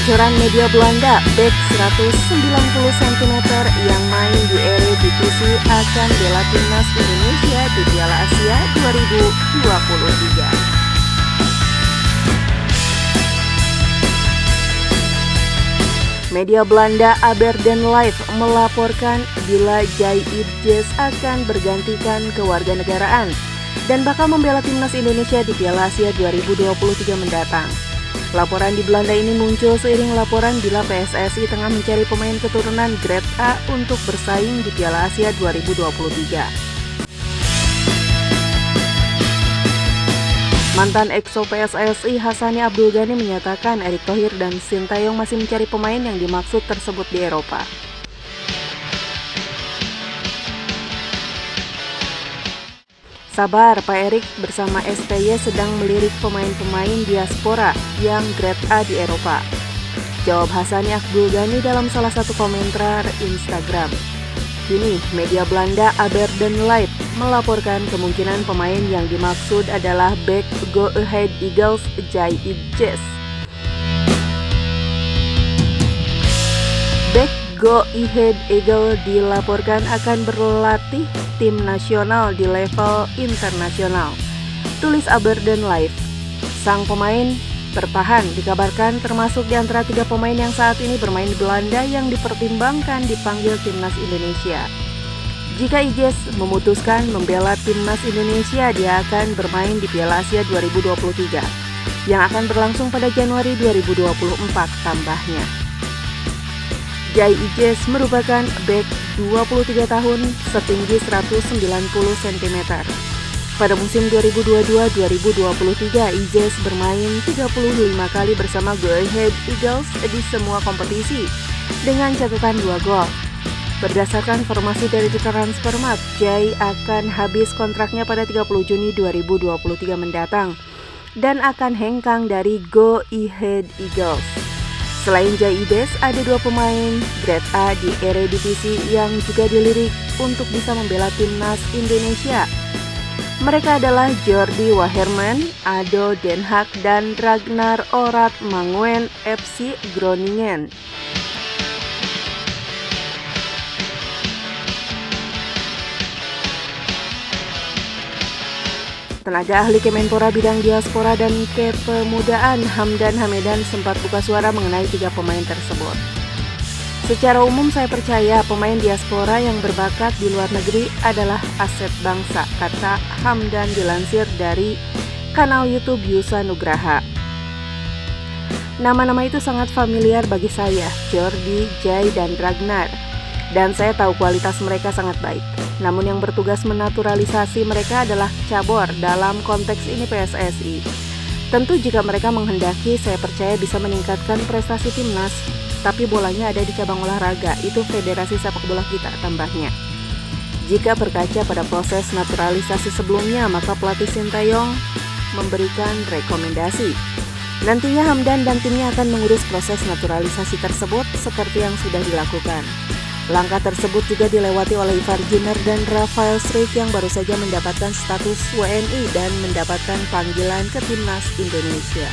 Bocoran media Belanda, bek 190 cm yang main di Eredivisie akan bela timnas Indonesia di Piala Asia 2023. Media Belanda Aberdeen Live melaporkan bila Jai Idjes akan bergantikan kewarganegaraan dan bakal membela timnas Indonesia di Piala Asia 2023 mendatang. Laporan di Belanda ini muncul seiring laporan bila PSSI tengah mencari pemain keturunan Grade A untuk bersaing di Piala Asia 2023. Mantan EXO PSSI Hassani Abdul Ghani menyatakan Erick Thohir dan Sintayong masih mencari pemain yang dimaksud tersebut di Eropa. Sabar, Pak Erick bersama STY sedang melirik pemain-pemain diaspora yang grade A di Eropa. Jawab Hassani Abdul Ghani dalam salah satu komentar Instagram. Kini, media Belanda Aberdeen Live melaporkan kemungkinan pemain yang dimaksud adalah bek Go Ahead Eagles Jai Idjes. Bek Go Ahead Eagles dilaporkan akan berlatih tim nasional di level internasional. Tulis Aberdeen Live. Sang pemain bertahan dikabarkan termasuk di antara 3 pemain yang saat ini bermain di Belanda yang dipertimbangkan dipanggil timnas Indonesia. Jika Idjes memutuskan membela timnas Indonesia, dia akan bermain di Piala Asia 2023 yang akan berlangsung pada Januari 2024 tambahnya. Jai Idjes merupakan bek 23 tahun setinggi 190 cm. Pada musim 2022-2023, Idjes bermain 35 kali bersama Go Ahead Eagles di semua kompetisi dengan catatan 2 gol. Berdasarkan informasi dari Transfermarkt, Jai akan habis kontraknya pada 30 Juni 2023 mendatang dan akan hengkang dari Go Ahead Eagles. Selain Jai Idjes, ada 2 pemain Grade A di Eredivisie yang juga dilirik untuk bisa membela timnas Indonesia. Mereka adalah Jordi Waherman, ADO Den Haag, dan Ragnar Orat Manguen FC Groningen. Tenaga ahli Kemenpora bidang diaspora dan kepemudaan Hamdan Hamedan sempat buka suara mengenai 3 pemain tersebut. Secara umum saya percaya pemain diaspora yang berbakat di luar negeri adalah aset bangsa, kata Hamdan dilansir dari kanal YouTube Yusa Nugraha. Nama-nama itu sangat familiar bagi saya, Jordi, Jai, dan Ragnar. Dan saya tahu kualitas mereka sangat baik. Namun yang bertugas menaturalisasi mereka adalah cabur, dalam konteks ini PSSI. Tentu jika mereka menghendaki, saya percaya bisa meningkatkan prestasi timnas. Tapi bolanya ada di cabang olahraga, itu federasi sepak bola kita, tambahnya. Jika berkaca pada proses naturalisasi sebelumnya, maka pelatih Sintayong memberikan rekomendasi. Nantinya Hamdan dan timnya akan mengurus proses naturalisasi tersebut seperti yang sudah dilakukan. Langkah tersebut juga dilewati oleh Ivar Jenner dan Rafael Struijk yang baru saja mendapatkan status WNI dan mendapatkan panggilan ke timnas Indonesia.